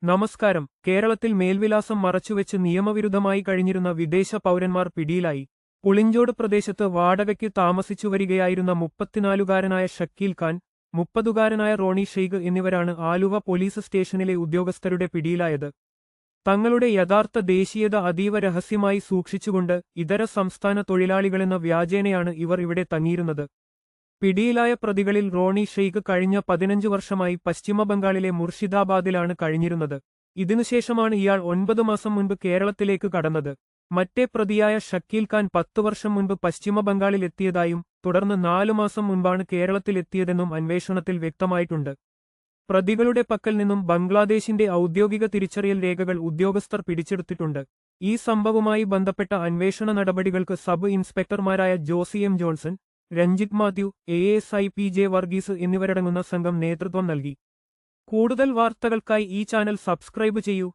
നമസ്കാരം. കേരളത്തിൽ മേൽവിലാസം മറച്ചുവെച്ച് നിയമവിരുദ്ധമായി കഴിഞ്ഞിരുന്ന വിദേശ പൗരന്മാർ പിടിയിലായി. പുളിഞ്ചോട് പ്രദേശത്ത് വാടകയ്ക്ക് താമസിച്ചുവരികയായിരുന്ന 34-കാരനായ ഷക്കീൽ ഖാൻ, 30-കാരനായ റോണി ഷെയ്ഖ് എന്നിവരാണ് ആലുവ പോലീസ് സ്റ്റേഷനിലെ ഉദ്യോഗസ്ഥരുടെ പിടിയിലായത്. തങ്ങളുടെ യഥാർത്ഥ ദേശീയത അതീവ രഹസ്യമായി സൂക്ഷിച്ചുകൊണ്ട് ഇതര സംസ്ഥാന തൊഴിലാളികളെന്ന വ്യാജേനയാണ് ഇവർ ഇവിടെ തങ്ങിയിരുന്നത്. പിടിയിലായ പ്രതികളിൽ റോണി ഷെയ്ഖ് കഴിഞ്ഞ 15 വർഷമായി പശ്ചിമബംഗാളിലെ മുർഷിദാബാദിലാണ് കഴിഞ്ഞിരുന്നത്. ഇതിനുശേഷമാണ് ഇയാൾ 9 മാസം മുൻപ് കേരളത്തിലേക്ക് കടന്നത്. മറ്റേ പ്രതിയായ ഷക്കീൽ ഖാൻ 10 വർഷം മുൻപ് പശ്ചിമബംഗാളിലെത്തിയതായും തുടർന്ന് 4 മാസം മുൻപാണ് കേരളത്തിലെത്തിയതെന്നും അന്വേഷണത്തിൽ വ്യക്തമായിട്ടുണ്ട്. പ്രതികളുടെ പക്കൽ നിന്നും ബംഗ്ലാദേശിന്റെ ഔദ്യോഗിക തിരിച്ചറിയൽ രേഖകൾ ഉദ്യോഗസ്ഥർ പിടിച്ചെടുത്തിട്ടുണ്ട്. ഈ സംഭവവുമായി ബന്ധപ്പെട്ട അന്വേഷണ നടപടികൾക്ക് സബ് ഇൻസ്പെക്ടർമാരായ Josy M Johnson, Ranjith Mathew, ASI PJ Varghese എന്നിവരടങ്ങുന്ന സംഘം നേതൃത്വം നൽകി. കൂടുതൽ വാർത്തകൾക്കായി ഈ ചാനൽ സബ്സ്ക്രൈബ് ചെയ്യൂ.